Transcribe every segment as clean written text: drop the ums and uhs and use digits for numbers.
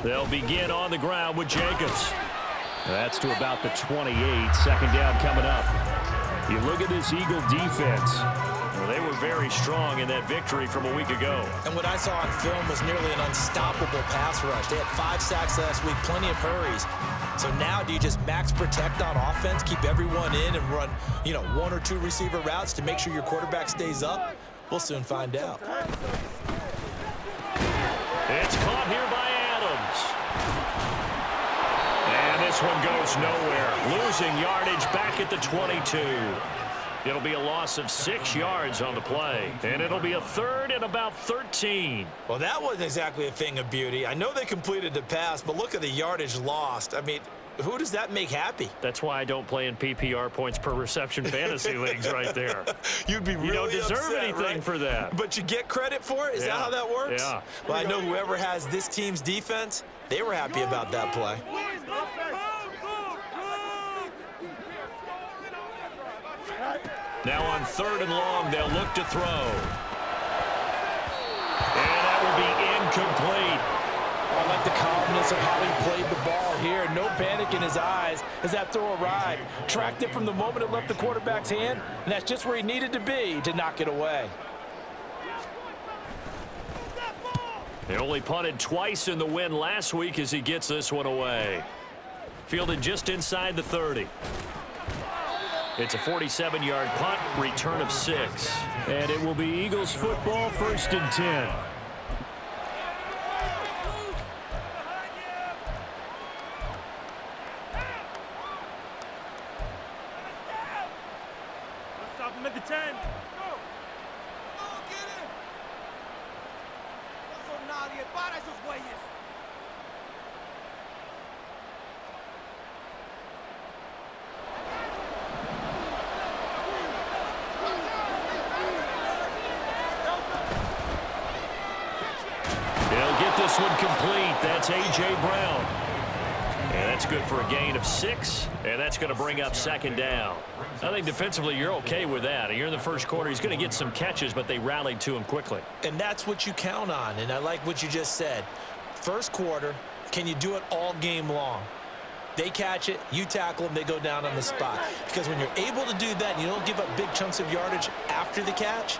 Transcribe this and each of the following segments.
They'll begin on the ground with Jacobs. That's to about the 28. Second down coming up. You look at this Eagle defense. Well, they were very strong in that victory from a week ago. And what I saw on film was nearly an unstoppable pass rush. They had 5 sacks last week, plenty of hurries. So now do you just max protect on offense, keep everyone in and run, 1 or 2 receiver routes to make sure your quarterback stays up? We'll soon find out. It's caught here by Adams. And this one goes nowhere. Losing yardage back at the 22. It'll be a loss of 6 yards on the play. And it'll be a third and about 13. Well, that wasn't exactly a thing of beauty. I know they completed the pass, but look at the yardage lost. I mean, who does that make happy? That's why I don't play in PPR points per reception fantasy leagues right there. You'd be really You don't deserve upset, anything right? for that. But you get credit for it? Is that how that works? Yeah. Well, I know whoever has this team's defense, they were happy about that play. Now on third and long, they'll look to throw. And that will be incomplete. I like the calmness of how he played the ball here. No panic in his eyes as that throw arrived. Tracked it from the moment it left the quarterback's hand, and that's just where he needed to be to knock it away. They only punted twice in the win last week as he gets this one away. Fielded just inside the 30. It's a 47-yard punt, return of 6. And it will be Eagles football, 1st and 10. Stop him at the 10. Nadie para esos güeyes. They'll get this one complete. That's A.J. Brown. And that's good for a gain of 6. And that's going to bring up 2nd down. I think defensively you're okay with that. You're in the first quarter. He's going to get some catches, but they rallied to him quickly. And that's what you count on. And I like what you just said. First quarter, can you do it all game long? They catch it, you tackle them, they go down on the spot. Because when you're able to do that and you don't give up big chunks of yardage after the catch,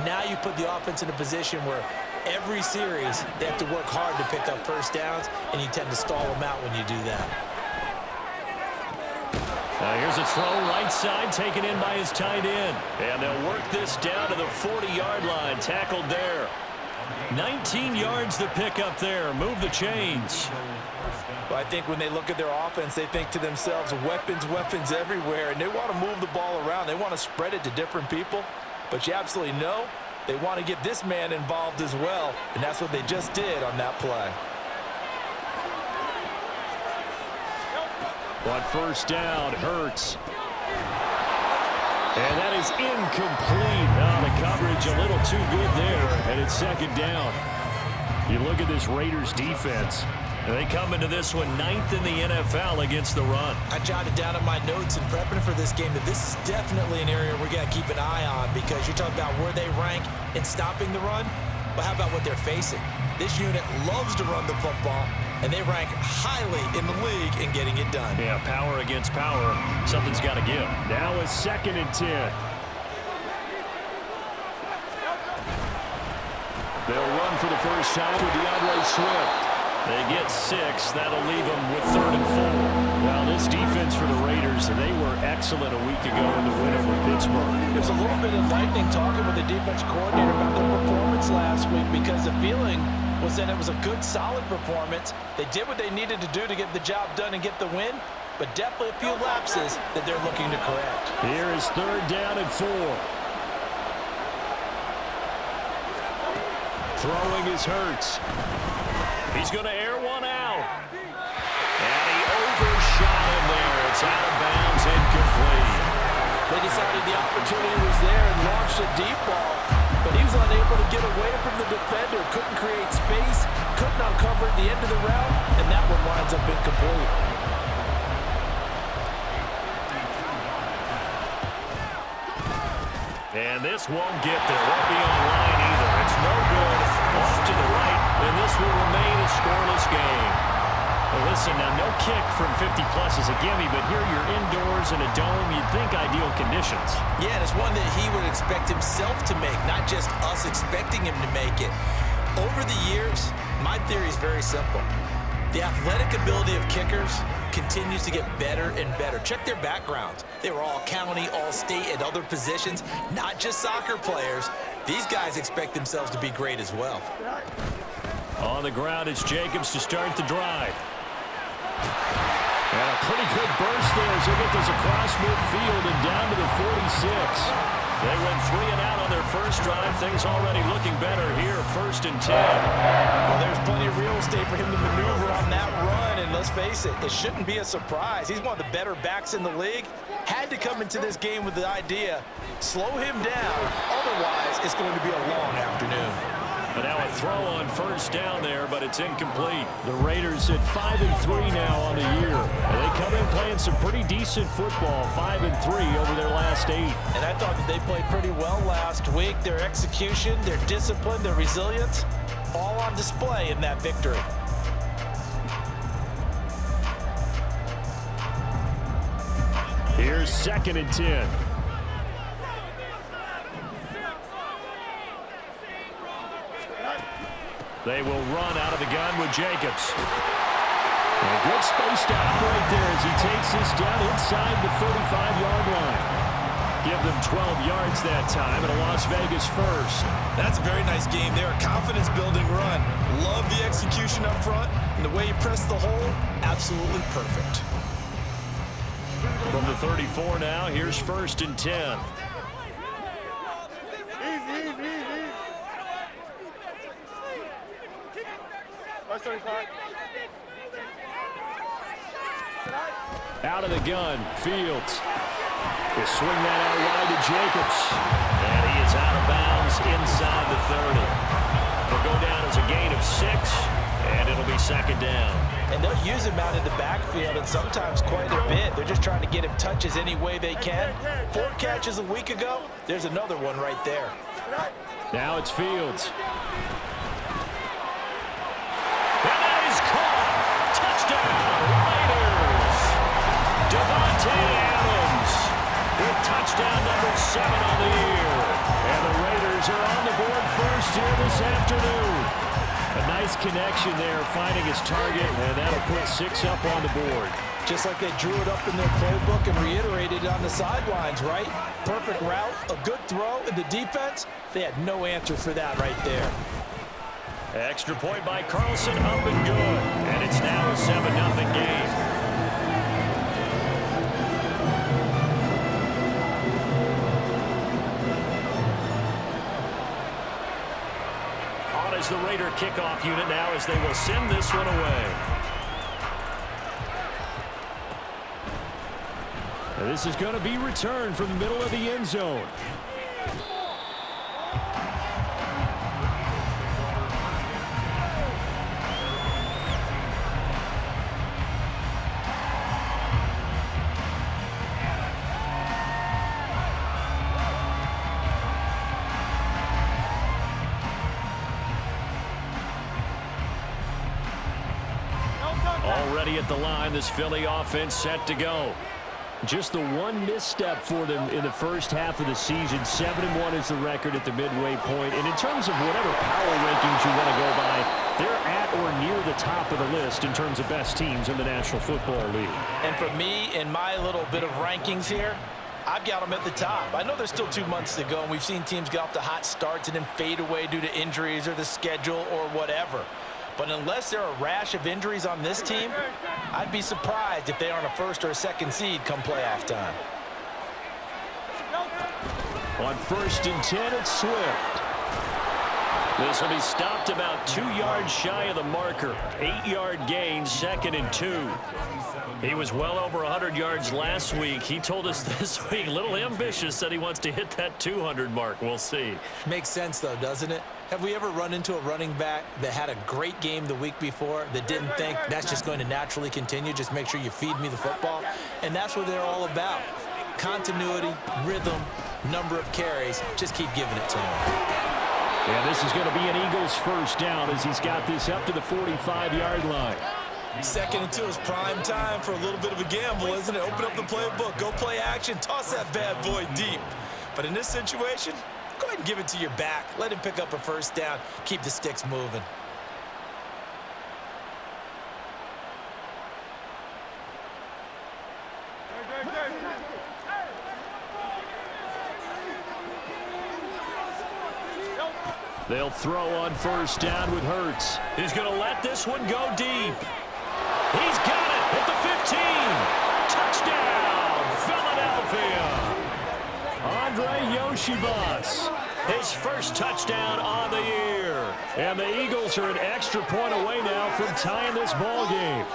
now you put the offense in a position where every series they have to work hard to pick up first downs, and you tend to stall them out when you do that. Here's a throw right side taken in by his tight end. And they'll work this down to the 40-yard line. Tackled there. 19 yards to pick up there. Move the chains. Well, I think when they look at their offense, they think to themselves, weapons, weapons everywhere. And they want to move the ball around. They want to spread it to different people. But you absolutely know they want to get this man involved as well. And that's what they just did on that play. On first down, Hurts. And that is incomplete. The coverage a little too good there, and it's 2nd down. You look at this Raiders defense. They come into this one 9th in the NFL against the run. I jotted down in my notes in prepping for this game that this is definitely an area we got to keep an eye on, because you're talking about where they rank in stopping the run. But how about what they're facing? This unit loves to run the football, and they rank highly in the league in getting it done. Yeah, power against power. Something's got to give. Now it's 2nd and 10. They'll run for the first time with DeAndre Swift. They get 6. That'll leave them with 3rd and 4. Well, this defense for the Raiders, they were excellent a week ago in the win over Pittsburgh. There's a little bit of lightning talking with the defense coordinator about their performance last week, because the feeling was that it was a good, solid performance. They did what they needed to do to get the job done and get the win, but definitely a few lapses that they're looking to correct. Here is 3rd down and 4. Throwing is Hurts. He's going to air one out. And he overshot him there. It's out of bounds, incomplete. They decided the opportunity was there and launched a deep ball, but he was unable to get away from the defender, couldn't create space, couldn't uncover at the end of the route, and that one winds up incomplete. And this won't get there. Won't be online either. It's no good. Off to the right, and this will remain a scoreless game. Listen, now no kick from 50-plus is a gimme, but here you're indoors in a dome. You'd think ideal conditions. Yeah, and it's one that he would expect himself to make, not just us expecting him to make it. Over the years, my theory is very simple. The athletic ability of kickers continues to get better and better. Check their backgrounds. They were all county, all state, and other positions, not just soccer players. These guys expect themselves to be great as well. On the ground, it's Jacobs to start the drive. And a pretty good burst there as they get this across midfield and down to the 46. They went 3 and out on their first drive. Things already looking better here, 1st and 10. Well, there's plenty of real estate for him to maneuver on that run, and let's face it, it shouldn't be a surprise. He's one of the better backs in the league. Had to come into this game with the idea, slow him down, otherwise it's going to be a long afternoon. And now a throw on 1st down there, but it's incomplete. The Raiders at 5-3 now on the year. And they come in playing some pretty decent football, 5-3 over their last 8. And I thought that they played pretty well last week. Their execution, their discipline, their resilience, all on display in that victory. Here's 2nd and 10. They will run out of the gun with Jacobs. And a good space to operate there as he takes this down inside the 35-yard line. Give them 12 yards that time and a Las Vegas first. That's a very nice game there. A confidence-building run. Love the execution up front and the way he pressed the hole. Absolutely perfect. From the 34 now, here's 1st and 10. Out of the gun, Fields. He'll swing that out wide to Jacobs. And he is out of bounds inside the 30. He'll go down as a gain of 6, and it'll be 2nd down. And they'll use him out in the backfield, and sometimes quite a bit. They're just trying to get him touches any way they can. 4 catches a week ago. There's another one right there. Now it's Fields. And that is caught. Touchdown, Raiders. Devontae Adams with touchdown number 7 on the year. And the Raiders are on the board first here this afternoon. A nice connection there, finding his target, and that'll put 6 up on the board. Just like they drew it up in their playbook and reiterated on the sidelines, right? Perfect route, a good throw, and the defense, they had no answer for that right there. Extra point by Carlson, up and good. And it's now a 7-0 game. Is the Raider kickoff unit now as they will send this one away. And this is going to be returned from the middle of the end zone. Already at the line, this Philly offense set to go. Just the one misstep for them in the first half of the season. 7-1 is the record at the midway point. And in terms of whatever power rankings you want to go by, they're at or near the top of the list in terms of best teams in the National Football League. And for me, in my little bit of rankings here, I've got them at the top. I know there's still 2 months to go, and we've seen teams get off to hot starts and then fade away due to injuries or the schedule or whatever. But unless there are a rash of injuries on this team, I'd be surprised if they aren't a 1st or a 2nd seed come playoff time. On 1st and 10, it's Swift. This will be stopped about 2 yards shy of the marker. 8-yard gain, 2nd and 2. He was well over 100 yards last week. He told us this week, a little ambitious, that he wants to hit that 200 mark. We'll see. Makes sense, though, doesn't it? Have we ever run into a running back that had a great game the week before that didn't think that's just going to naturally continue? Just make sure you feed me the football. And that's what they're all about. Continuity, rhythm, number of carries. Just keep giving it to him. Yeah, this is going to be an Eagles 1st down as he's got this up to the 45-yard line. Second and 2 is prime time for a little bit of a gamble, isn't it? Open up the playbook, go play action, toss that bad boy deep. But in this situation, go ahead and give it to your back. Let him pick up a first down. Keep the sticks moving. They'll throw on first down with Hurts. He's going to let this one go deep. He's got it at the 15. Touchdown, Philadelphia. Andre Yoshibas, his first touchdown on the year. And the Eagles are an extra point away now from tying this ball game.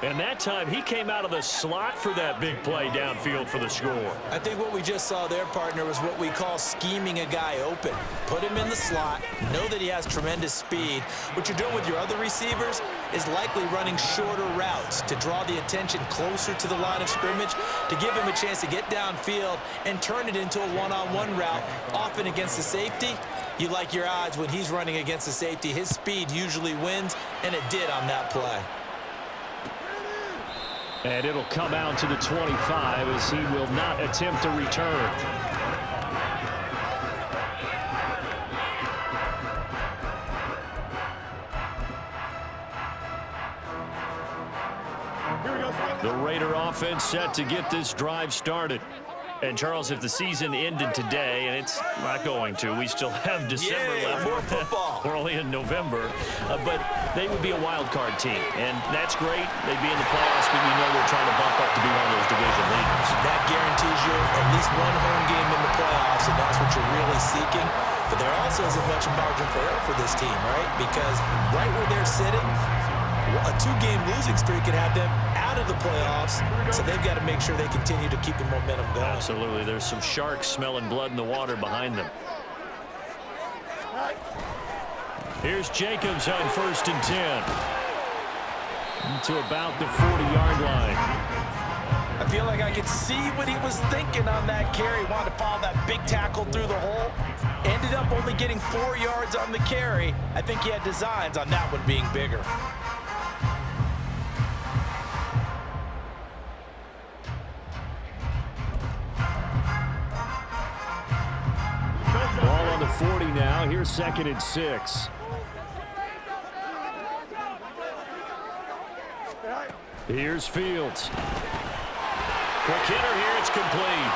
And that time, he came out of the slot for that big play downfield for the score. I think what we just saw there, partner, was what we call scheming a guy open. Put him in the slot, know that he has tremendous speed. What you're doing with your other receivers is likely running shorter routes to draw the attention closer to the line of scrimmage, to give him a chance to get downfield and turn it into a one-on-one route, often against the safety. You like your odds when he's running against the safety. His speed usually wins, and it did on that play. And it'll come out to the 25 as he will not attempt to return. The Raider offense set to get this drive started. And, Charles, if the season ended today, and it's not going to, we still have December left. More football. We're only in November. But they would be a wild card team. And that's great. They'd be in the playoffs, but you know they're trying to bump up to be one of those division leaders. That guarantees you at least one home game in the playoffs, and that's what you're really seeking. But there also isn't much margin for error for this team, right? Because right where they're sitting, a 2-game losing streak could have them out of the playoffs, so they've got to make sure they continue to keep the momentum going. Absolutely. There's some sharks smelling blood in the water behind them. Here's Jacobs on 1st and 10. To about the 40-yard line. I feel like I could see what he was thinking on that carry. Wanted to follow that big tackle through the hole. Ended up only getting 4 yards on the carry. I think he had designs on that one being bigger. Ball on the 40 now. Here's 2nd and 6. Here's Fields. Quick hitter here. It's complete.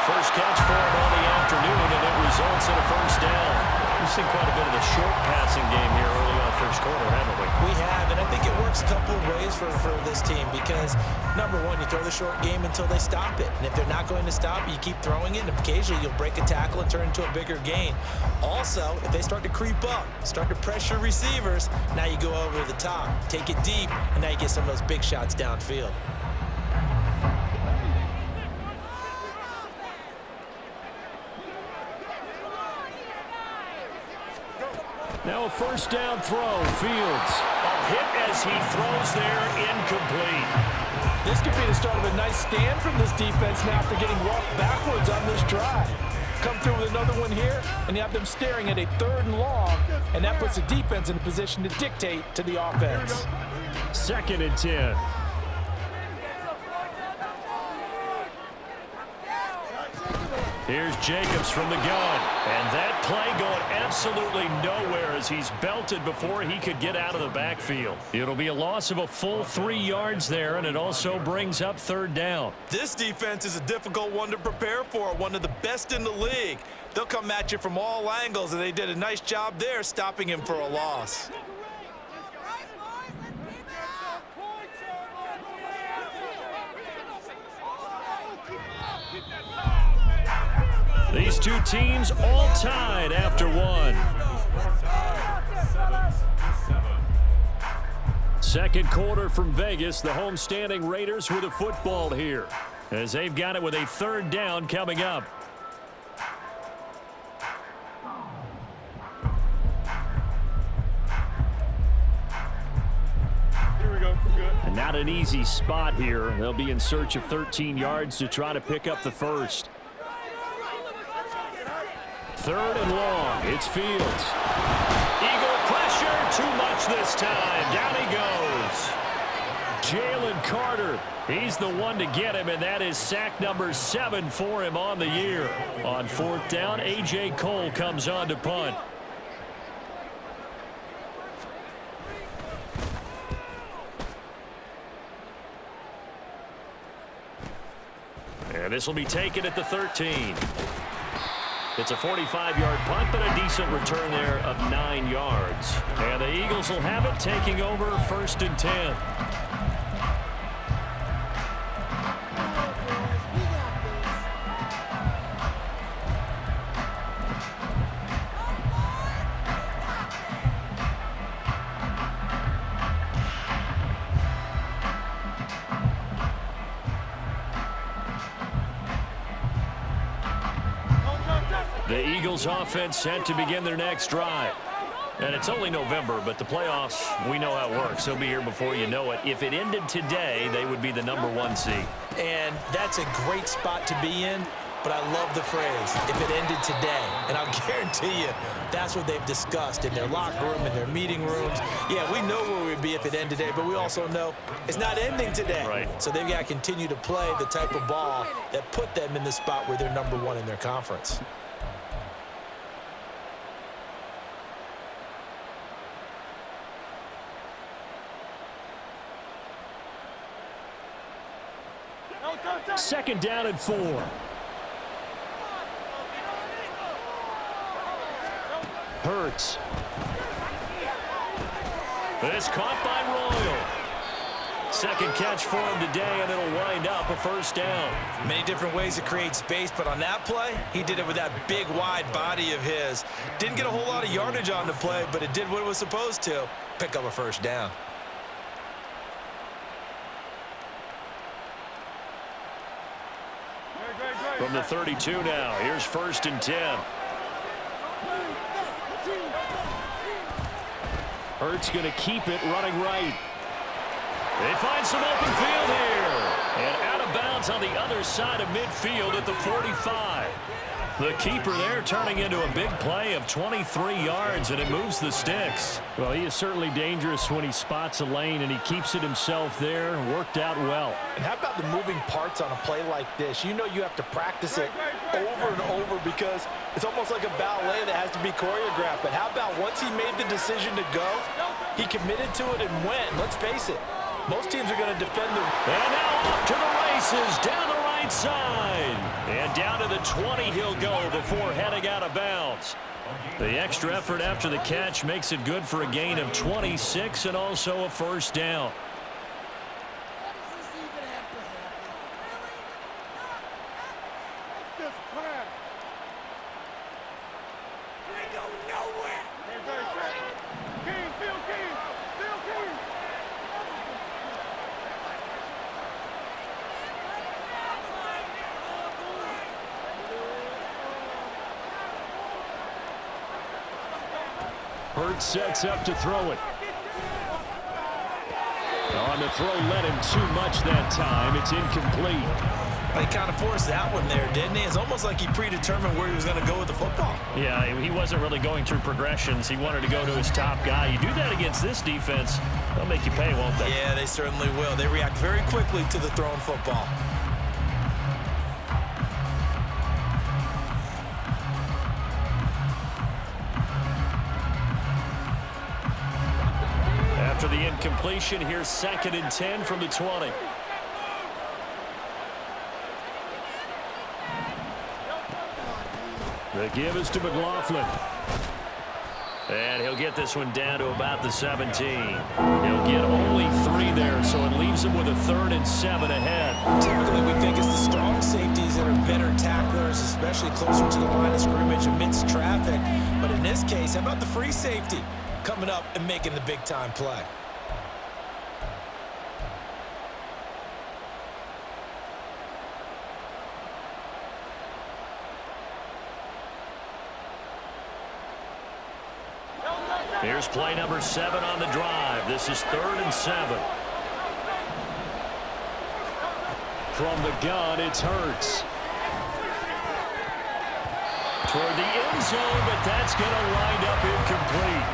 First catch for him on the afternoon, and it results in a first down. We've seen quite a bit of the short passing game here early on first quarter, haven't we? We have, and I think it works a couple of ways for this team because, number one, you throw the short game until they stop it. And if they're not going to stop it, you keep throwing it, and occasionally you'll break a tackle and turn into a bigger gain. Also, if they start to creep up, start to pressure receivers, now you go over the top, take it deep, and now you get some of those big shots downfield. Now a first down throw. Fields. A hit as he throws there, incomplete. This could be the start of a nice stand from this defense now after getting walked backwards on this drive. Come through with another one here, and you have them staring at a 3rd and long, and that puts the defense in a position to dictate to the offense. 2nd and 10. Here's Jacobs from the gun. And that play going absolutely nowhere as he's belted before he could get out of the backfield. It'll be a loss of a full 3 yards there, and it also brings up 3rd down. This defense is a difficult one to prepare for, one of the best in the league. They'll come at you from all angles, and they did a nice job there stopping him for a loss. These two teams all tied after one. Second quarter from Vegas. The homestanding Raiders with a football here as they've got it with a 3rd down coming up. Here we go. Good. And not an easy spot here. They'll be in search of 13 yards to try to pick up the first. 3rd and long. It's Fields. Eagle pressure. Too much this time. Down he goes. Jalen Carter, he's the one to get him, and that is sack number 7 for him on the year. On 4th down, A.J. Cole comes on to punt. And this will be taken at the 13. It's a 45-yard punt, but a decent return there of 9 yards. And the Eagles will have it, taking over 1st and 10. The Eagles offense set to begin their next drive. And it's only November, but the playoffs, we know how it works. They'll be here before you know it. If it ended today, they would be the #1 seed. And that's a great spot to be in, but I love the phrase, if it ended today. And I'll guarantee you, that's what they've discussed in their locker room, in their meeting rooms. Yeah, we know where we'd be if it ended today, but we also know it's not ending today. Right. So they've got to continue to play the type of ball that put them in the spot where they're #1 in their conference. Second down and 4. Hurts. This caught by Royal. Second catch for him today, and it'll wind up a 1st down. Many different ways to create space, but on that play, he did it with that big, wide body of his. Didn't get a whole lot of yardage on the play, but it did what it was supposed to. Pick up a 1st down. From the 32 now, here's 1st and 10. Hurts going to keep it running right. They find some open field here. And out of bounds on the other side of midfield at the 45. The keeper there turning into a big play of 23 yards, and it moves the sticks. Well, he is certainly dangerous when he spots a lane, and he keeps it himself there. Worked out well. And how about the moving parts on a play like this? You know you have to practice it over and over because it's almost like a ballet that has to be choreographed. But how about once he made the decision to go, he committed to it and went. Let's face it, most teams are going to defend the... And now off to the races, down the right side. And down to the 20 he'll go before heading out of bounds. The extra effort after the catch makes it good for a gain of 26 and also a 1st down. Hurts sets up to throw it. On the throw, led him too much that time. It's incomplete. He kind of forced that one there, didn't he? It's almost like he predetermined where he was going to go with the football. Yeah, he wasn't really going through progressions. He wanted to go to his top guy. You do that against this defense, they'll make you pay, won't they? Yeah, they certainly will. They react very quickly to the thrown football. After the incompletion, here's 2nd and 10 from the 20. The give is to McLaughlin. And he'll get this one down to about the 17. He'll get only 3 there, so it leaves him with a 3rd and 7 ahead. Typically, we think it's the strong safeties that are better tacklers, especially closer to the line of scrimmage amidst traffic. But in this case, how about the free safety coming up and making the big-time play? Here's play number 7 on the drive. This is 3rd and 7. From the gun, it's Hurts. Toward the end zone, but that's going to wind up incomplete.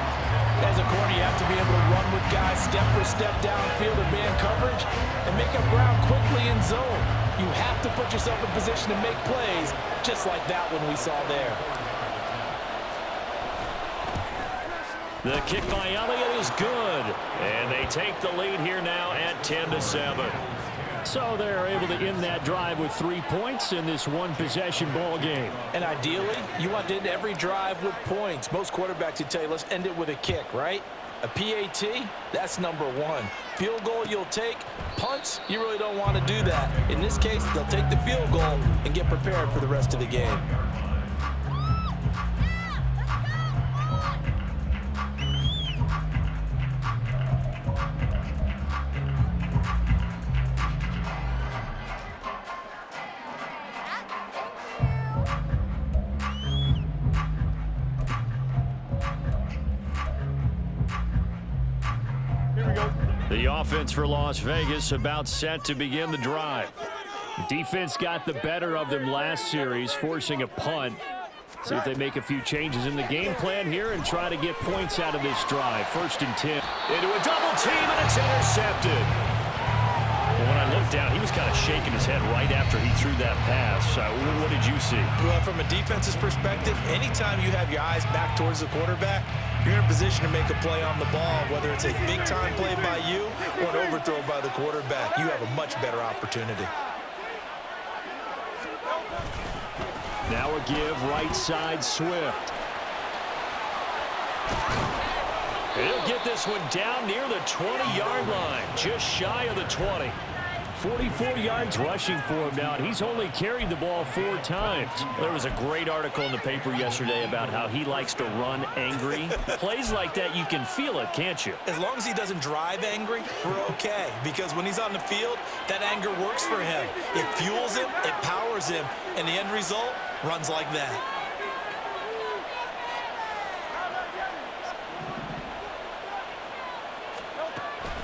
As a corner, you have to be able to guys step for step downfield in man coverage and make up ground quickly in zone. You have to put yourself in position to make plays, just like that one we saw there. The kick by Elliott is good. And they take the lead here now at 10-7. So they're able to end that drive with 3 points in this one-possession ball game. And ideally, you want to end every drive with points. Most quarterbacks would tell you, let's end it with a kick, right? A PAT, that's number one. Field goal you'll take. Punts, you really don't want to do that. In this case, they'll take the field goal and get prepared for the rest of the game. The offense for Las Vegas about set to begin the drive. Defense got the better of them last series, forcing a punt. See if they make a few changes in the game plan here and try to get points out of this drive. 1st and 10. Into a double team, and it's intercepted. Well, when I looked down, he was kind of shaking his head right after he threw that pass. What did you see? Well, from a defense's perspective, anytime you have your eyes back towards the quarterback, you're in a position to make a play on the ball, whether it's a big-time play by you or an overthrow by the quarterback. You have a much better opportunity. Now a give right side Swift. He'll get this one down near the 20-yard line, just shy of the 20. 44 yards rushing for him now, and he's only carried the ball 4 times. There was a great article in the paper yesterday about how he likes to run angry. Plays like that, you can feel it, can't you? As long as he doesn't drive angry, we're okay. Because when he's on the field, that anger works for him. It fuels him, it powers him, and the end result runs like that.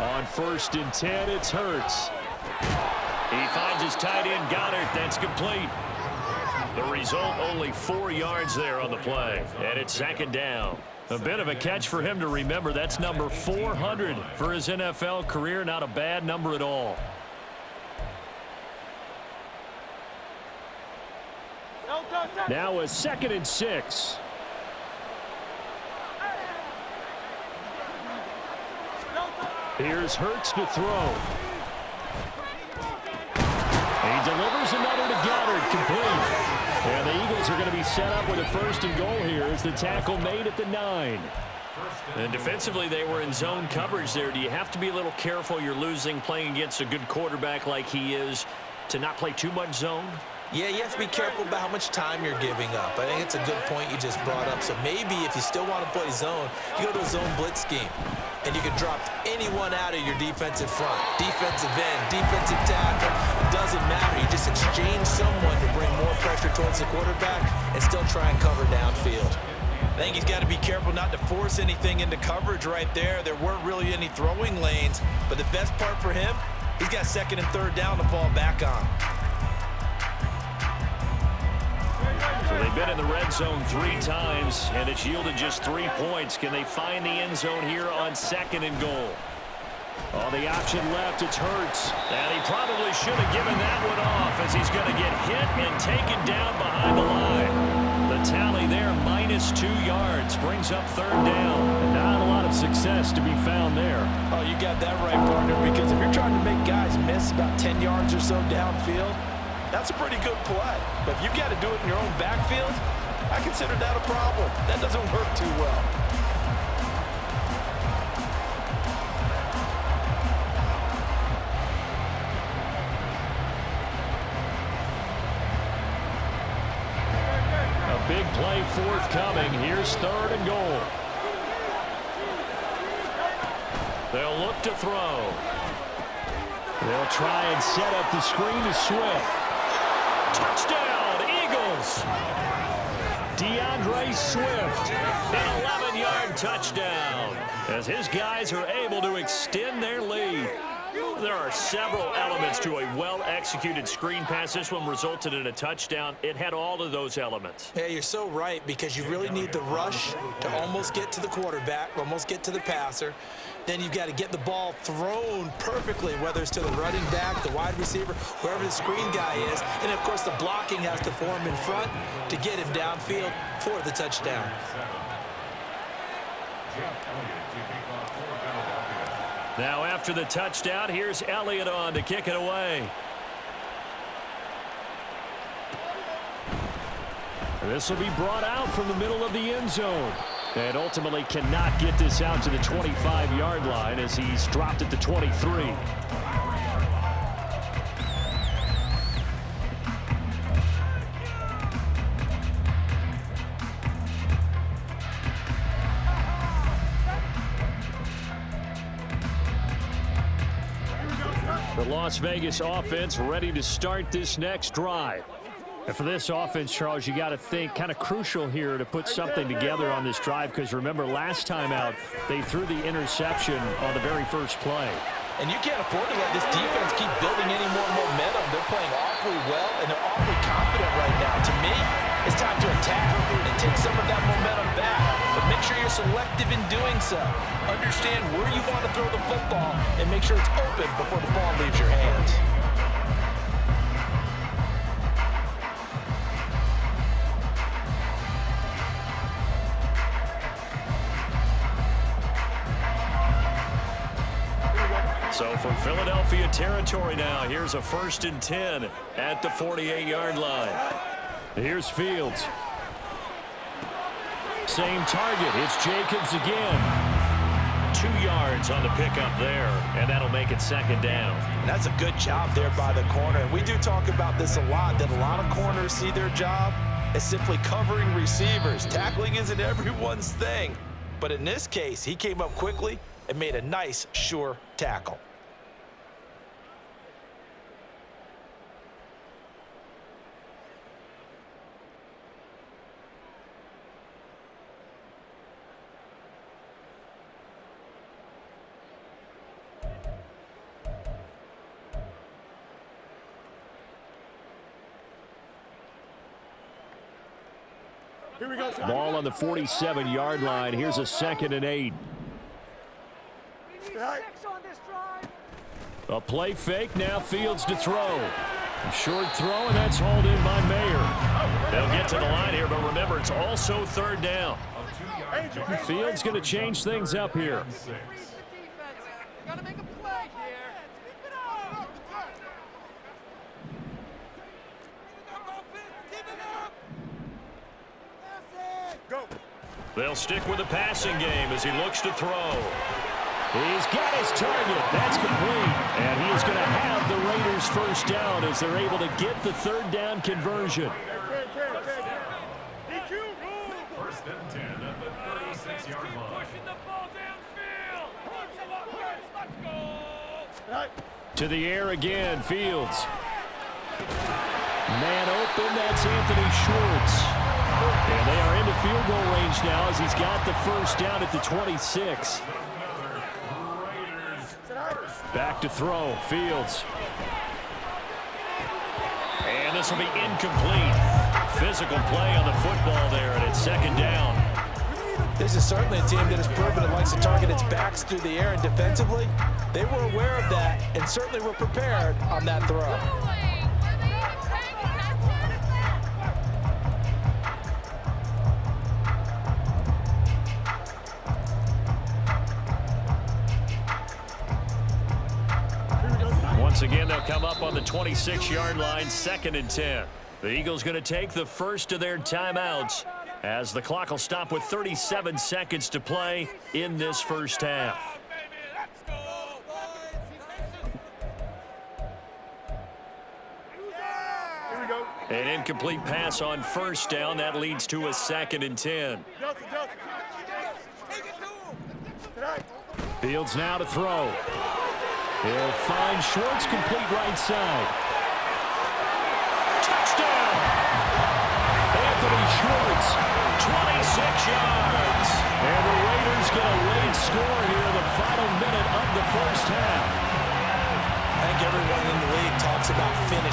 On 1st and 10, it's Hurts. He finds his tight end, Goddard. That's complete. The result, only 4 yards there on the play. And it's 2nd down. A bit of a catch for him to remember. That's number 400 for his NFL career. Not a bad number at all. Now a 2nd and 6. Here's Hurts to throw. He delivers another to Goddard, complete. And the Eagles are going to be set up with a 1st and goal here as the tackle made at the 9. And defensively, they were in zone coverage there. Do you have to be a little careful? You're losing, playing against a good quarterback like he is, to not play too much zone? Yeah, you have to be careful about how much time you're giving up. I think it's a good point you just brought up. So maybe if you still want to play zone, you go to a zone blitz scheme. And you can drop anyone out of your defensive front. Defensive end, defensive tackle. It doesn't matter. You just exchange someone to bring more pressure towards the quarterback and still try and cover downfield. I think he's got to be careful not to force anything into coverage right there. There weren't really any throwing lanes. But the best part for him, he's got 2nd and 3rd down to fall back on. So they've been in the red zone 3 times, and it's yielded just 3 points. Can they find the end zone here on 2nd and goal? On the option left, it's Hurts. And he probably should have given that one off as he's going to get hit and taken down behind the line. The tally there, -2 yards, brings up 3rd down. Not a lot of success to be found there. Oh, you got that right, partner, because if you're trying to make guys miss about 10 yards or so downfield, that's a pretty good play. But if you got to do it in your own backfield, I consider that a problem. That doesn't work too well. A big play forthcoming. Here's 3rd and goal. They'll look to throw. They'll try and set up the screen to Swift. Touchdown, Eagles! DeAndre Swift. An 11-yard touchdown as his guys are able to extend their lead. There are several elements to a well-executed screen pass. This one resulted in a touchdown. It had all of those elements. Yeah, you're so right, because you really need the rush to almost get to the quarterback, almost get to the passer. Then you've got to get the ball thrown perfectly, whether it's to the running back, the wide receiver, wherever the screen guy is. And, of course, the blocking has to form in front to get him downfield for the touchdown. Now after the touchdown, here's Elliott on to kick it away. This will be brought out from the middle of the end zone. And ultimately cannot get this out to the 25-yard line as he's dropped it to 23. The Las Vegas offense ready to start this next drive. And for this offense, Charles, you got to think kind of crucial here to put something together on this drive, because remember last time out they threw the interception on the very first play. And you can't afford to let this defense keep building any more momentum. They're playing awfully well, and they're awfully confident right now. To me, it's time to attack and take some of that momentum back. But make sure you're selective in doing so. Understand where you want to throw the football and make sure it's open before the ball leaves your hands. So from Philadelphia territory now, here's a 1st and 10 at the 48-yard line. Here's Fields. Same target. It's Jacobs again. 2 yards on the pickup there, and that'll make it 2nd down. And that's a good job there by the corner. And we do talk about this a lot, that a lot of corners see their job as simply covering receivers. Tackling isn't everyone's thing. But in this case, he came up quickly and made a nice, sure tackle. Here we go. Ball on the 47-yard line. Here's a 2nd and 8. A play fake, now Fields to throw. A short throw, and that's hauled in by Mayer. They'll get to the line here, but remember, it's also 3rd down. Fields going to change things up here. Gotta make a play here. Keep it up. Go. They'll stick with the passing game as he looks to throw. He's got his target. That's complete. And he is going to have the Raiders 1st down as they're able to get the 3rd down conversion. 1st and 10 at the 36-yard line. Pushing the ball downfield. Let's go. To the air again, Fields. Man open, that's Anthony Schwartz. And they are into field goal range now as he's got the 1st down at the 26. Back to throw, Fields. And this will be incomplete. Physical play on the football there, and it's 2nd down. This is certainly a team that has proven it likes to target its backs through the air, and defensively, they were aware of that and certainly were prepared on that throw. Once again, they'll come up on the 26-yard line, 2nd and 10. The Eagles going to take the first of their timeouts as the clock will stop with 37 seconds to play in this first half. An incomplete pass on 1st down. That leads to a 2nd and 10. Fields now to throw. He'll find Schwartz, complete right side. Touchdown! Anthony Schwartz, 26 yards. and the Raiders get a late score here in the final minute of the 1st half.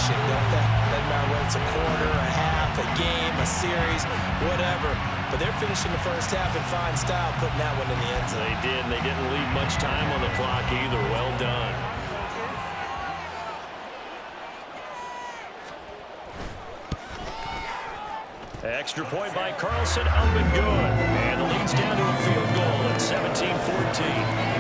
finishing, don't they? Doesn't matter whether it's a quarter, a half, a game, a series, whatever. But they're finishing the first half in fine style, putting that one in the end zone. They did, and they didn't leave much time on the clock either. Well done. Extra point by Carlson, up and good. And the lead's down to a field goal at 17-14.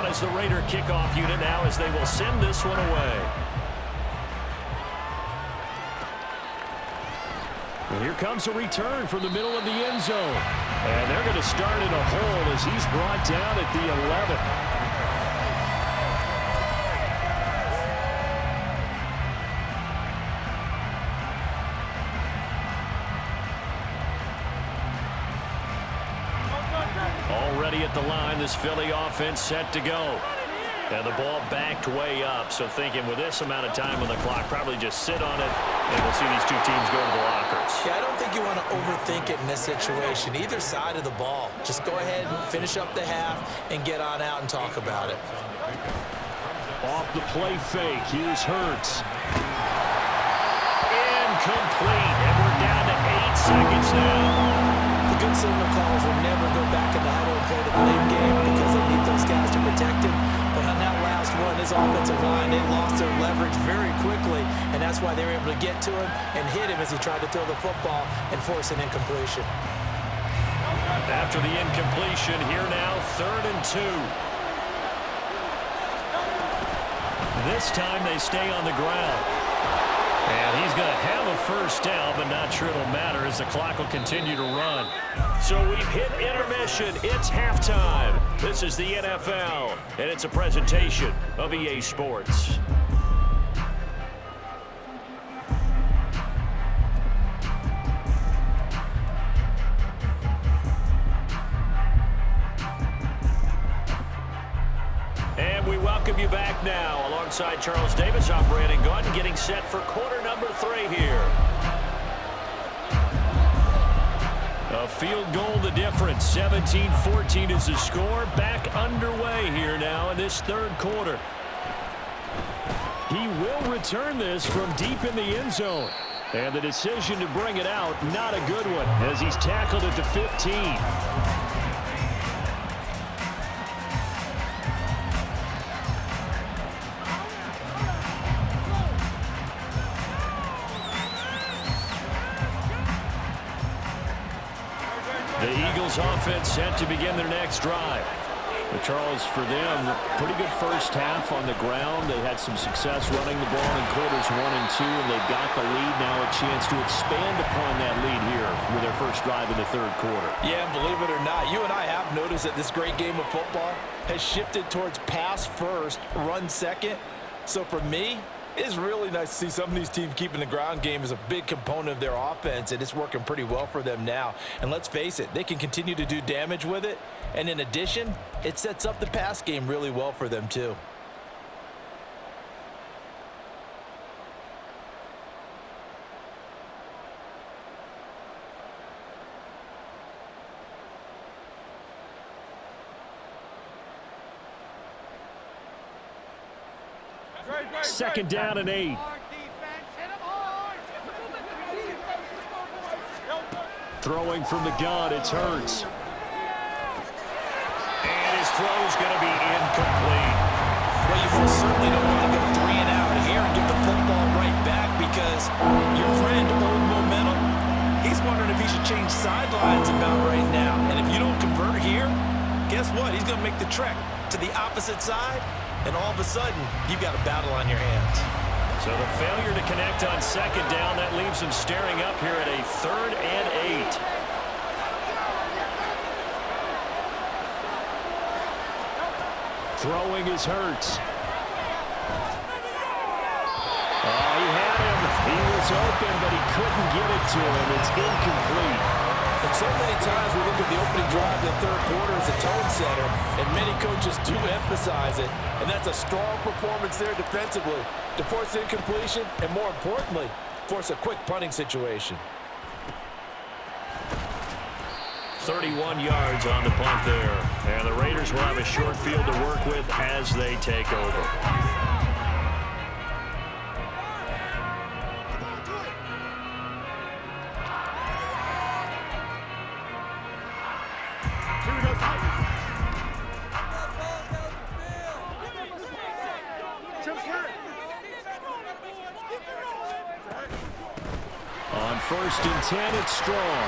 As the Raider kickoff unit now as they will send this one away. And here comes a return from the middle of the end zone. And they're going to start in a hole as he's brought down at the 11. Already at the line, this Philly offense set to go. And the ball backed way up, so thinking with this amount of time on the clock, probably just sit on it, and we'll see these two teams go to the lockers. Yeah, I don't think you want to overthink it in this situation. Either side of the ball. Just go ahead and finish up the half and get on out and talk about it. Off the play fake, here's Hurts. Incomplete, and we're down to 8 seconds now. The good signal callers will never go back in the huddle and play the blame game because they need those guys to protect him. But on that last one, his offensive line, they lost their leverage very quickly, and that's why they were able to get to him and hit him as he tried to throw the football and force an incompletion. After the incompletion, here now, 3rd and 2. This time they stay on the ground. And he's going to have a first down, but not sure it'll matter as the clock will continue to run. So we've hit intermission. It's halftime. This is the NFL, and it's a presentation of EA Sports. And we welcome you back now. Alongside Charles Davis, I'm Brandon Gaudin, getting set for quarter number 3 here. A field goal the difference. 17-14 is the score. Back underway here now in this 3rd quarter. He will return this from deep in the end zone. And the decision to bring it out, not a good one, as he's tackled at the 15. The Eagles offense set to begin their next drive. But Charles, for them, pretty good first half on the ground. They had some success running the ball in quarters 1 and 2, and they've got the lead now, a chance to expand upon that lead here with their first drive in the 3rd quarter. Yeah, and believe it or not, you and I have noticed that this great game of football has shifted towards pass first, run second. So for me, it's really nice to see some of these teams keeping the ground game as a big component of their offense, and it's working pretty well for them now. And let's face it, they can continue to do damage with it. And in addition, it sets up the pass game really well for them too. Second down and 8. Throwing from the gun, it's Hurts. And his throw's going to be incomplete. Well, you most certainly don't want to go 3 and out here and get the football right back because your friend, Old Momentum, he's wondering if he should change sidelines about right now. And if you don't convert here, guess what? He's going to make the trek to the opposite side, and all of a sudden, you've got a battle on your hands. So the failure to connect on 2nd down, that leaves him staring up here at a 3rd and 8. Throwing is Hurts. He had him. He was open, but he couldn't get it to him. It's incomplete. And so many times we look at the opening drive of the 3rd quarter as a tone setter, and many coaches do emphasize it, and that's a strong performance there defensively to force incompletion and, more importantly, force a quick punting situation. 31 yards on the punt there. And the Raiders will have a short field to work with as they take over. On 1st and 10, it's Strong.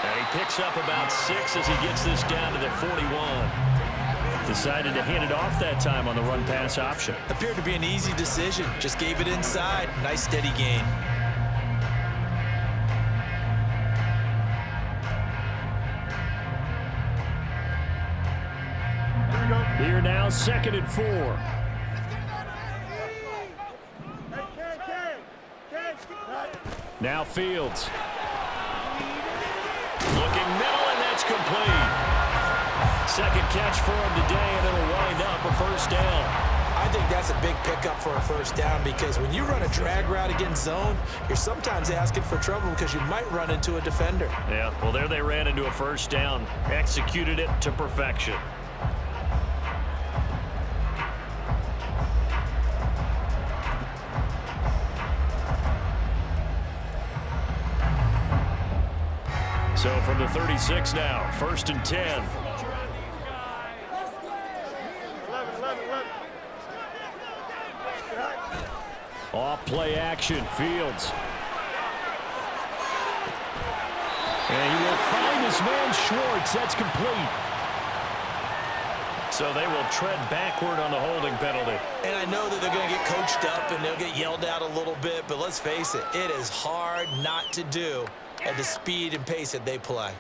And he picks up about 6 as he gets this down to the 41. Decided to hand it off that time on the run-pass option. Appeared to be an easy decision. Just gave it inside. Nice steady gain. Here now, 2nd and 4. Now Fields. Looking middle, and that's complete. Second catch for him today, and it'll wind up a first down. I think that's a big pickup for a first down because when you run a drag route against zone, you're sometimes asking for trouble because you might run into a defender. Yeah, well, there they ran into a first down. Executed it to perfection. So from the 36 now, 1st and 10. Off play action, Fields. And he will find his man Schwartz. That's complete. So they will tread backward on the holding penalty. And I know that they're going to get coached up and they'll get yelled at a little bit, but let's face it, it is hard not to do at the speed and pace that they play.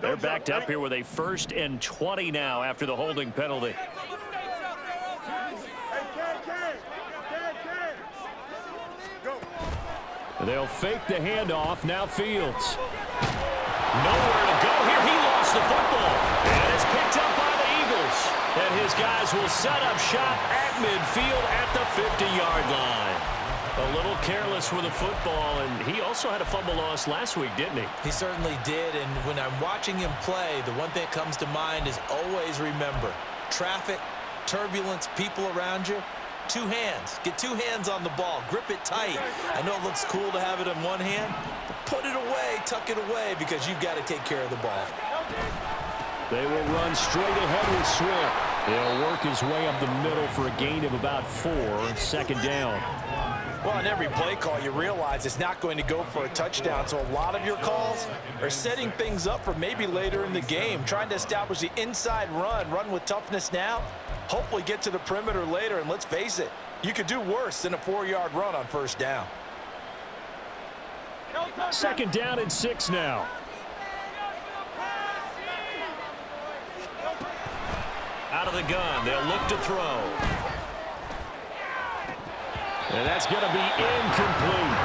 They're backed up here with a 1st and 20 now after the holding penalty. They'll fake the handoff. Now Fields. Nowhere to go here. He lost the football. And it's picked up by the Eagles. And his guys will set up shop at midfield at the 50-yard line. A little careless with the football, and he also had a fumble loss last week, didn't he? He certainly did, and when I'm watching him play, the one thing that comes to mind is always remember, traffic, turbulence, people around you, 2 hands. Get 2 hands on the ball. Grip it tight. I know it looks cool to have it in one hand, but put it away, tuck it away, because you've got to take care of the ball. They will run straight ahead with Swift. He'll work his way up the middle for a gain of about 4, 2nd down. Well, on every play call, you realize it's not going to go for a touchdown, so a lot of your calls are setting things up for maybe later in the game, trying to establish the inside run with toughness now, hopefully get to the perimeter later, and let's face it, you could do worse than a 4-yard run on 1st down. 2nd down and 6 now. Out of the gun, they'll look to throw. And that's going to be incomplete.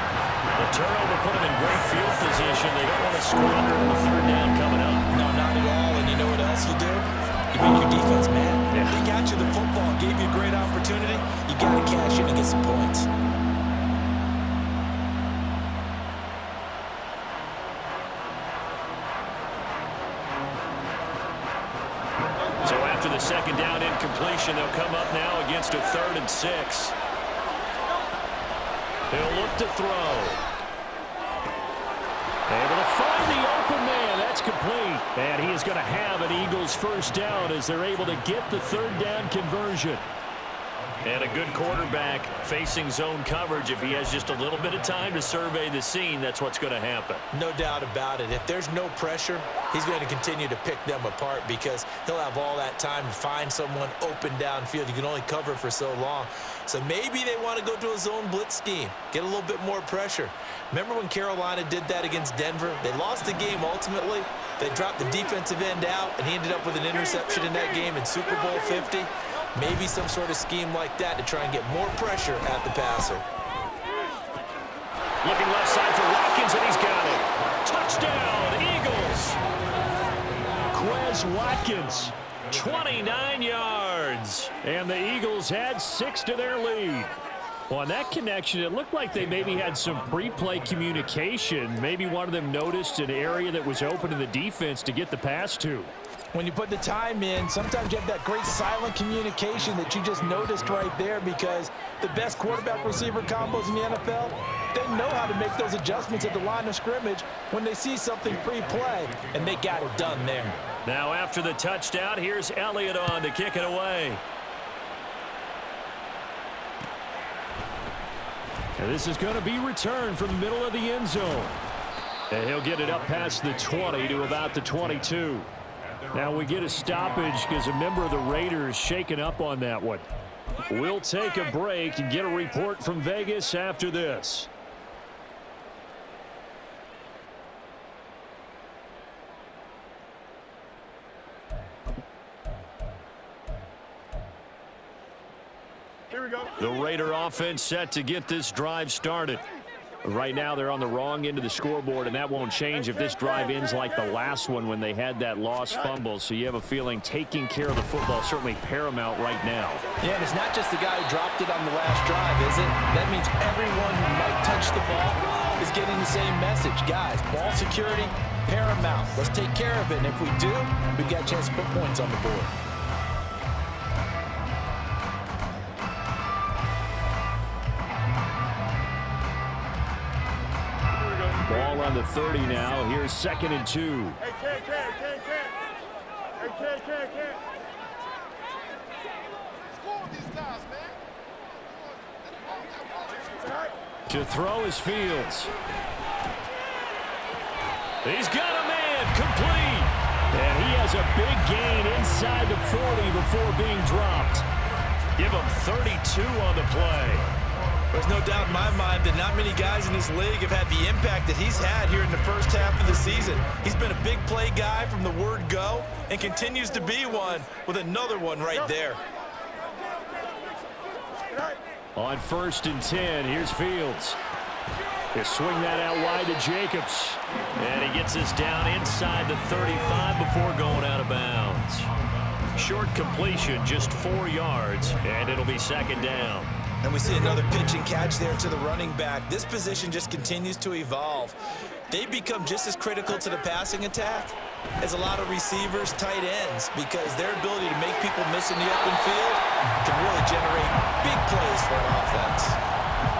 The turnover put them in great field position. They don't want to squander on the 3rd down coming up. No, not at all, and you know what else you do? You make your defense mad. Yeah. They got you the football, gave you a great opportunity. You got to cash in and get some points. So after the 2nd down incompletion, they'll come up now against a 3rd and 6. He'll look to throw. Able to find the open man. That's complete. And he is going to have an Eagles 1st down as they're able to get the 3rd down conversion. And a good quarterback facing zone coverage. If he has just a little bit of time to survey the scene, that's what's going to happen. No doubt about it. If there's no pressure, he's going to continue to pick them apart because he'll have all that time to find someone open downfield. You can only cover for so long. So maybe they want to go to a zone blitz scheme, get a little bit more pressure. Remember when Carolina did that against Denver? They lost the game ultimately. They dropped the defensive end out, and he ended up with an interception in that game in Super Bowl 50. Maybe some sort of scheme like that to try and get more pressure at the passer. Looking left side for Watkins, and he's got it. Touchdown, Eagles! Quez Watkins. 29 yards. And the Eagles had 6 to their lead. Well, on that connection, it looked like they maybe had some pre-play communication. Maybe one of them noticed an area that was open to the defense to get the pass to. When you put the time in, sometimes you have that great silent communication that you just noticed right there, because the best quarterback-receiver combos in the NFL, they know how to make those adjustments at the line of scrimmage when they see something pre-play, and they got it done there. Now after the touchdown, here's Elliott on to kick it away. And this is going to be returned from the middle of the end zone. And he'll get it up past the 20 to about the 22. Now we get a stoppage because a member of the Raiders shaken up on that one. We'll take a break and get a report from Vegas after this. The Raider offense set to get this drive started. Right now they're on the wrong end of the scoreboard, and that won't change if this drive ends like the last one when they had that lost fumble. So you have a feeling taking care of the football is certainly paramount right now. Yeah, and it's not just the guy who dropped it on the last drive, is it? That means everyone who might touch the ball is getting the same message. Guys, ball security, paramount. Let's take care of it, and if we do, we've got a chance to put points on the board. Ball on the 30 now. Here's 2nd and 2. To throw is Fields. He's got a man complete. And he has a big gain inside the 40 before being dropped. Give him 32 on the play. There's no doubt in my mind that not many guys in this league have had the impact that he's had here in the first half of the season. He's been a big play guy from the word go and continues to be one with another one right there. On 1st and 10, here's Fields. He'll swing that out wide to Jacobs. And he gets this down inside the 35 before going out of bounds. Short completion, just 4 yards, and it'll be 2nd down. And we see another pitch and catch there to the running back. This position just continues to evolve. They become just as critical to the passing attack as a lot of receivers, tight ends, because their ability to make people miss in the open field can really generate big plays for an offense.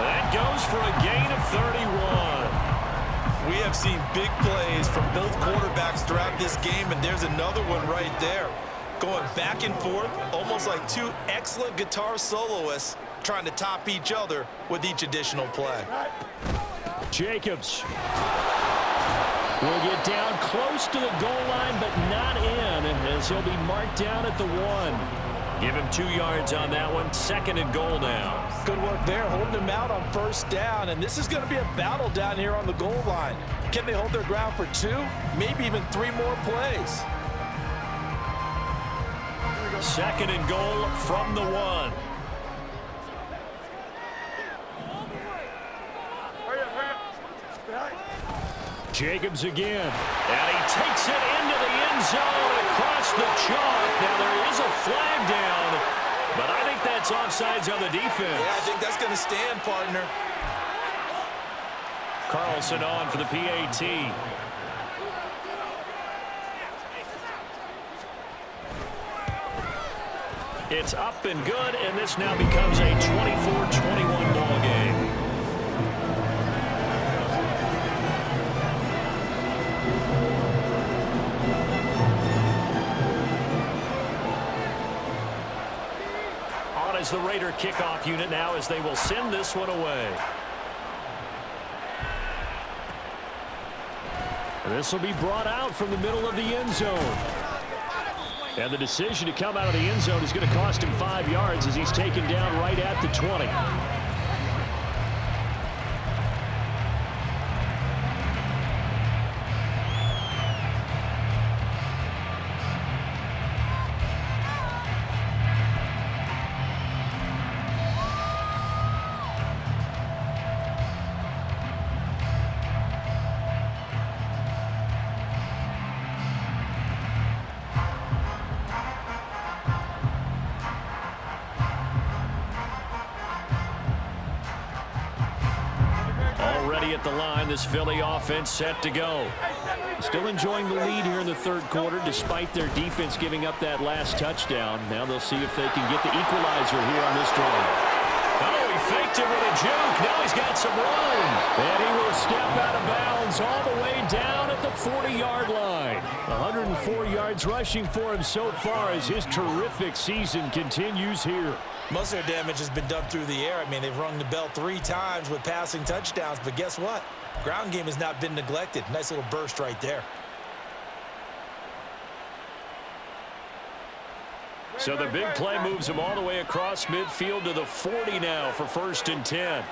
That goes for a gain of 31. We have seen big plays from both quarterbacks throughout this game, and there's another one right there. Going back and forth, almost like two excellent guitar soloists trying to top each other with each additional play. Jacobs will get down close to the goal line, but not in, as he'll be marked down at the 1. Give him 2 yards on that one. 2nd and goal now. Good work there, holding him out on 1st down, and this is going to be a battle down here on the goal line. Can they hold their ground for 2, maybe even 3 more plays? 2nd and goal from the 1. Jacobs again. And he takes it into the end zone across the chalk. Now there is a flag down, but I think that's offsides on the defense. Yeah, I think that's going to stand, partner. Carlson on for the PAT. It's up and good, and this now becomes a 24-21 ball game. On is the Raider kickoff unit now as they will send this one away. This will be brought out from the middle of the end zone. And the decision to come out of the end zone is going to cost him 5 yards as he's taken down right at the 20. at the line. This Philly offense set to go. Still enjoying the lead here in the third quarter despite their defense giving up that last touchdown. Now they'll see if they can get the equalizer here on this drive. Oh, he faked it with a juke. Now he's got some room. And he will step out of bounds all the way down at the 40-yard line. 104 yards rushing for him so far as his terrific season continues here. Most of their damage has been done through the air. I mean, they've rung the bell 3 times with passing touchdowns, but guess what? Ground game has not been neglected. Nice little burst right there. So the big play moves him all the way across midfield to the 40 now for 1st and 10.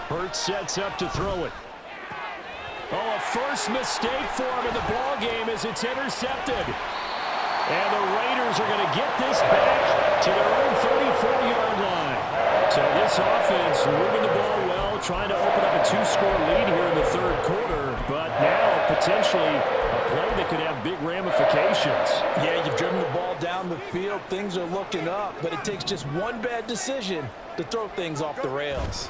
Hurts sets up to throw it. Oh, a first mistake for him in the ball game as it's intercepted. And the Raiders are going to get this back to their own 34-yard line. So this offense moving the ball well, trying to open up a 2-score lead here in the third quarter, but now potentially a play that could have big ramifications. Yeah, you've driven the ball down the field. Things are looking up, but it takes just one bad decision to throw things off the rails.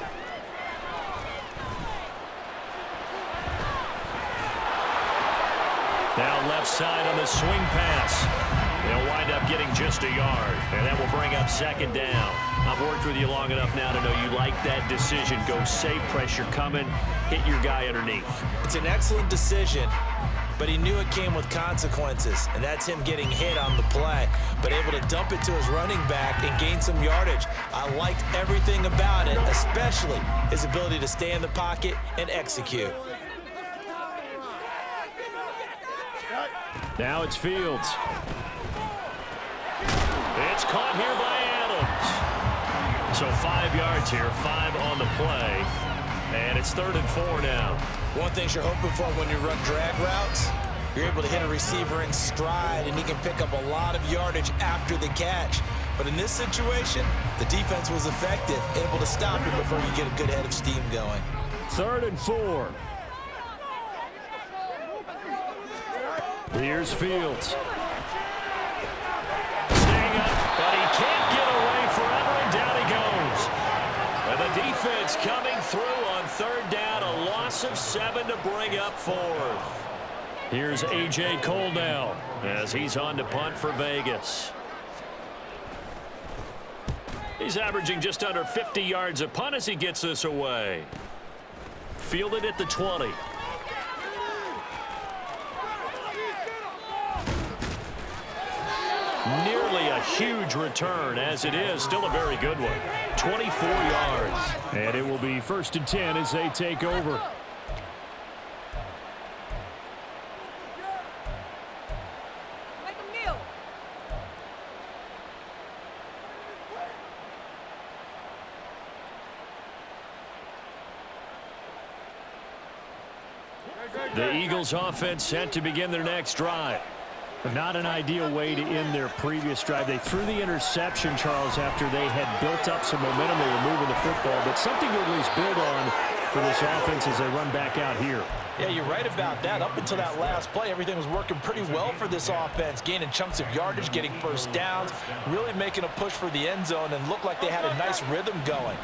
Now left side on the swing pass. They'll wind up getting just a yard, and that will bring up 2nd down. I've worked with you long enough now to know you like that decision. Go save pressure coming, hit your guy underneath. It's an excellent decision, but he knew it came with consequences, and that's him getting hit on the play, but able to dump it to his running back and gain some yardage. I liked everything about it, especially his ability to stay in the pocket and execute. Now it's Fields. It's caught here by Adams. So 5 yards here, 5 on the play. And it's 3rd and 4 now. One thing you're hoping for when you run drag routes, you're able to hit a receiver in stride, and he can pick up a lot of yardage after the catch. But in this situation, the defense was effective, able to stop him before you get a good head of steam going. 3rd and 4. Here's Fields. Staying up, but he can't get away forever, and down he goes. And the defense coming through on 3rd down, a loss of 7 to bring up 4th. Here's A.J. Cole now as he's on to punt for Vegas. He's averaging just under 50 yards a punt as he gets this away. Fielded at the 20. Nearly a huge return, as it is still a very good one. 24 yards. And it will be 1st and 10 as they take over. Make a meal. The Eagles offense set to begin their next drive. Not an ideal way to end their previous drive. They threw the interception, Charles, after they had built up some momentum. They were moving the football, but something to at least build on for this offense as they run back out here. Yeah, you're right about that. Up until that last play, everything was working pretty well for this offense, gaining chunks of yardage, getting 1st downs, really making a push for the end zone, and looked like they had a nice rhythm going.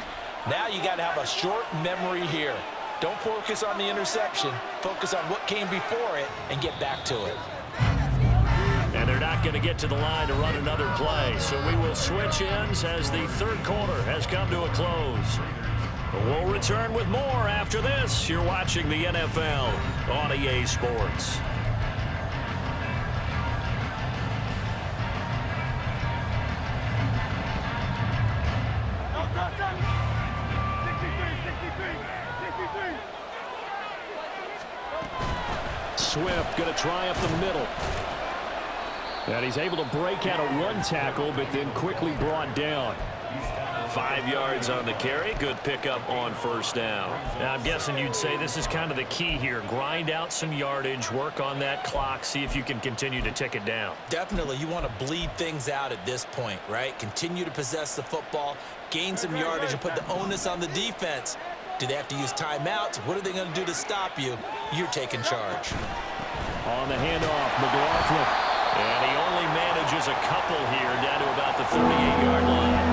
Now you got to have a short memory here. Don't focus on the interception. Focus on what came before it and get back to it. And they're not going to get to the line to run another play. So we will switch ends as the 3rd quarter has come to a close. We'll return with more after this. You're watching the NFL on EA Sports. Swift going to try up the middle. And he's able to break out of 1 tackle, but then quickly brought down. 5 yards on the carry. Good pickup on 1st down. Now, I'm guessing you'd say this is kind of the key here. Grind out some yardage, work on that clock, see if you can continue to tick it down. Definitely, you want to bleed things out at this point, right? Continue to possess the football, gain some yardage, and put the onus on the defense. Do they have to use timeouts? What are they going to do to stop you? You're taking charge. On the handoff, McLaughlin. And he only manages a couple here down to about the 38-yard line.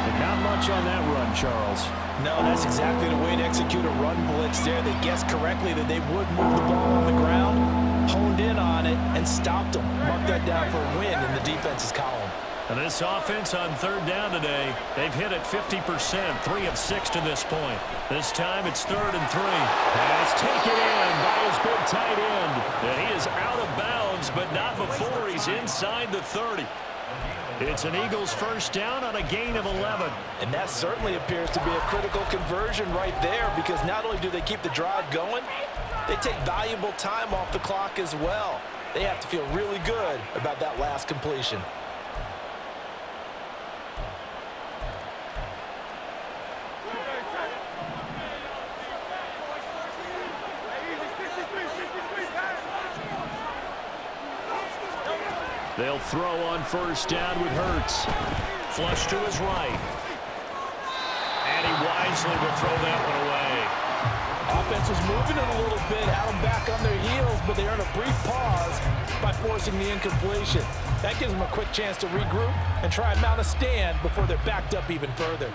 And not much on that run, Charles. No, that's exactly the way to execute a run blitz there. They guessed correctly that they would move the ball on the ground, honed in on it, and stopped them. Mark that down for a win in the defense's column. And this offense on third down today, they've hit it 50%, 3 of 6 to this point. This time it's 3rd and 3. That's taken in by his big tight end. And he is out of bounds, but not before he's inside the 30. It's an Eagles first down on a gain of 11. And that certainly appears to be a critical conversion right there, because not only do they keep the drive going, they take valuable time off the clock as well. They have to feel really good about that last completion. They'll throw on first down with Hurts. Flush to his right. And he wisely will throw that one away. Offense was moving it a little bit, had them back on their heels, but they earned a brief pause by forcing the incompletion. That gives them a quick chance to regroup and try and mount a stand before they're backed up even further.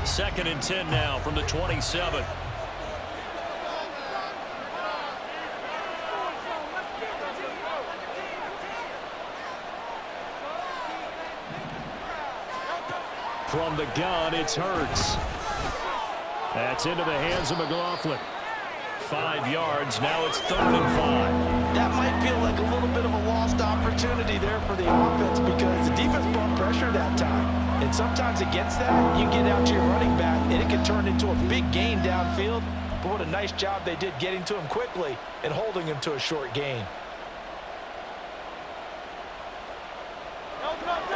Second and 10 now from the 27. From the gun, it's Hurts. That's into the hands of McLaughlin. 5 yards, now it's 3rd and 5. That might feel like a little bit of a lost opportunity there for the offense, because the defense brought pressure that time. And sometimes against that, you get out to your running back, and it can turn into a big gain downfield. But what a nice job they did getting to him quickly and holding him to a short gain.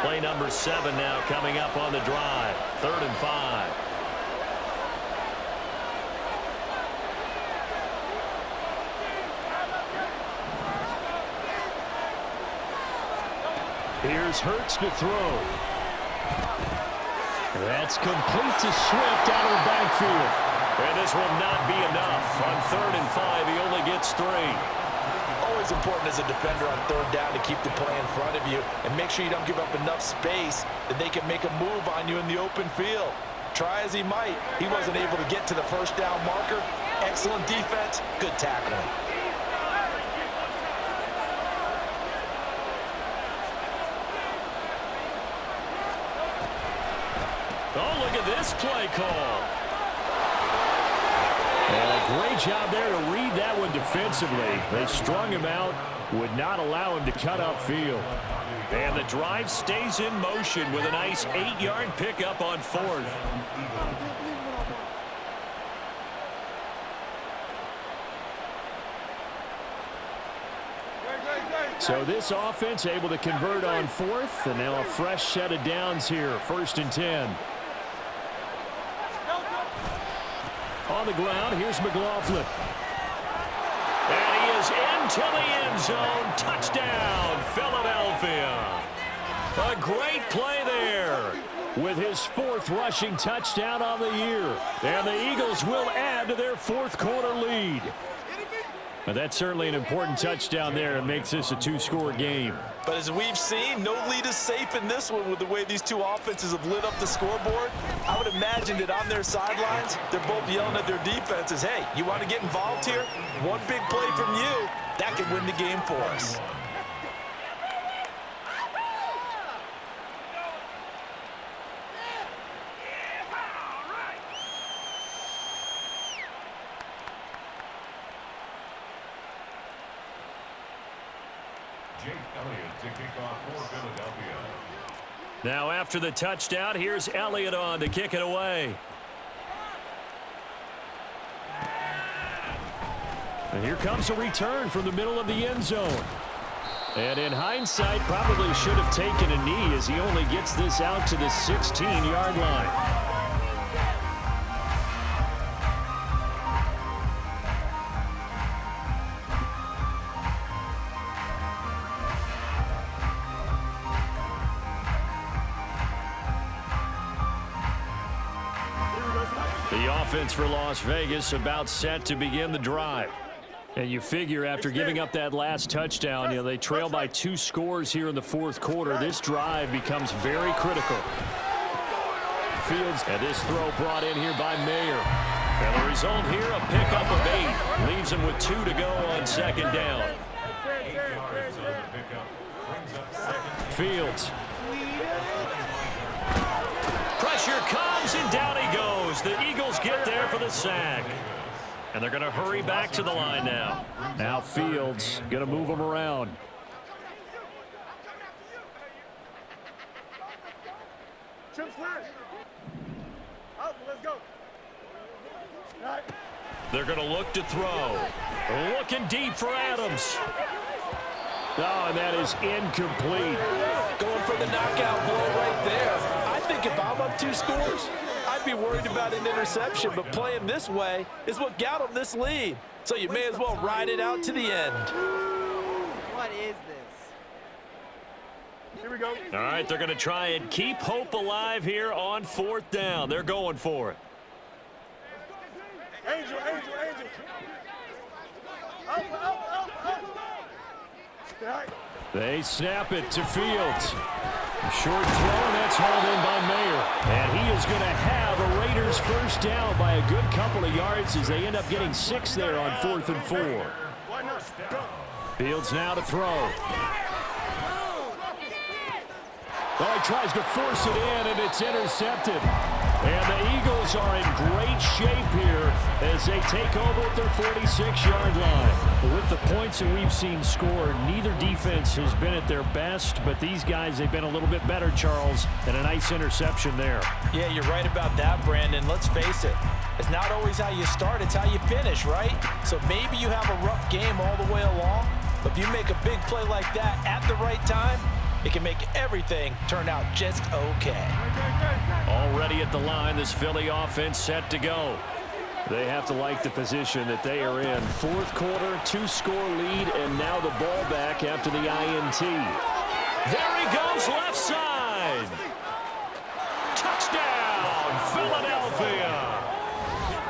Play number 7 now coming up on the drive. 3rd and 5. Here's Hurts to throw. That's complete to Swift out of the backfield. And this will not be enough. On 3rd and 5, he only gets 3. Always important as a defender on third down to keep the play in front of you and make sure you don't give up enough space that they can make a move on you in the open field. Try as he might, he wasn't able to get to the first down marker. Excellent defense, good tackling. Oh, look at this play call. And a great job there to read that one defensively. They strung him out, would not allow him to cut upfield. And the drive stays in motion with a nice 8-yard pickup on 4th. So this offense able to convert on 4th, and now a fresh set of downs here. 1st and 10. On the ground, here's McLaughlin. And he is into the end zone. Touchdown, Philadelphia. A great play there. With his 4th rushing touchdown on the year. And the Eagles will add to their 4th quarter lead. But that's certainly an important touchdown there. It makes this a 2-score game. But as we've seen, no lead is safe in this one with the way these two offenses have lit up the scoreboard. I would imagine that on their sidelines, they're both yelling at their defenses, hey, you want to get involved here? One big play from you, that could win the game for us. Now after the touchdown, here's Elliott on to kick it away. And here comes a return from the middle of the end zone. And in hindsight, probably should have taken a knee as he only gets this out to the 16-yard line. offense for Las Vegas about set to begin the drive. And you figure after giving up that last touchdown, they trail by 2 scores here in the fourth quarter. This drive becomes very critical. Fields, and this throw brought in here by Mayer. And the result here, a pickup of 8. Leaves him with 2 to go on second down. Fields. Pressure comes, and down he goes. The Eagles get there for the sack. And they're going to hurry back to the line now. Now Fields going to move him around. They're going to look to throw. Looking deep for Adams. Oh, and that is incomplete. Going for the knockout blow right there. I think if I'm up 2 scores, I'd be worried about an interception, but playing this way is what got them this lead. So you may as well ride it out to the end. What is this? Here we go. All right, they're going to try and keep hope alive here on 4th down. They're going for it. Angel. Up. They snap it to Fields. A short throw, and that's hauled in by Mayer. And he is going to have a Raiders first down by a good couple of yards as they end up getting 6 there on 4th and 4. Fields now to throw. Oh, he tries to force it in, and it's intercepted. And the Eagles are in great shape here as they take over at their 46-yard line. With the points that we've seen scored, neither defense has been at their best, but these guys, they've been a little bit better, Charles, and a nice interception there. Yeah, you're right about that, Brandon. Let's face it. It's not always how you start, it's how you finish, right? So maybe you have a rough game all the way along, but if you make a big play like that at the right time, it can make everything turn out just okay. Already at the line, this Philly offense set to go. They have to like the position that they are in. 4th quarter, 2-score lead, and now the ball back after the INT. There he goes, left side. Touchdown, Philadelphia.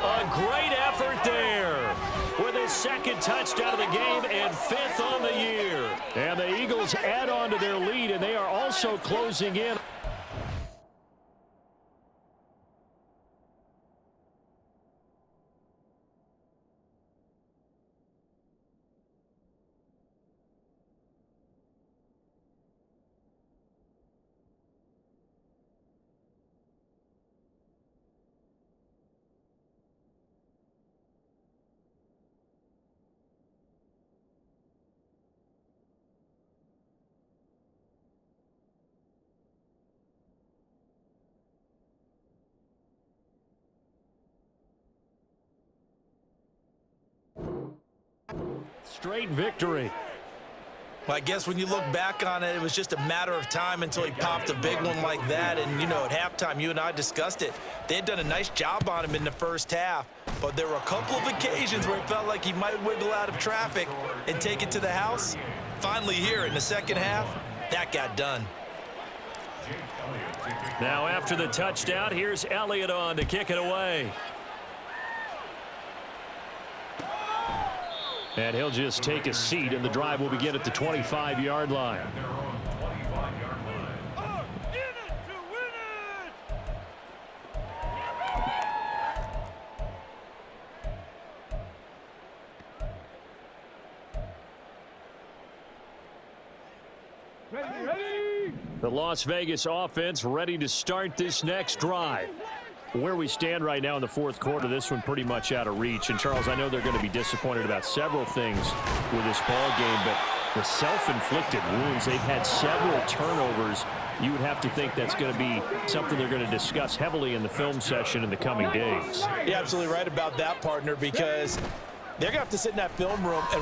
A great effort there with his 2nd touchdown of the game and 5th on the year. And the Eagles add on to their lead, and they are also closing in. Straight victory. Well, I guess when you look back on it, it was just a matter of time until he popped a big one like that. And, at halftime, you and I discussed it. They had done a nice job on him in the first half. But there were a couple of occasions where it felt like he might wiggle out of traffic and take it to the house. Finally here in the second half, that got done. Now after the touchdown, here's Elliott on to kick it away. And he'll just take a seat, and the drive will begin at the 25-yard line. The Las Vegas offense ready to start this next drive. Where we stand right now in the 4th quarter, this one pretty much out of reach. And, Charles, I know they're going to be disappointed about several things with this ball game, but the self-inflicted wounds, they've had several turnovers. You would have to think that's going to be something they're going to discuss heavily in the film session in the coming days. You're absolutely right about that, partner, because they're going to have to sit in that film room and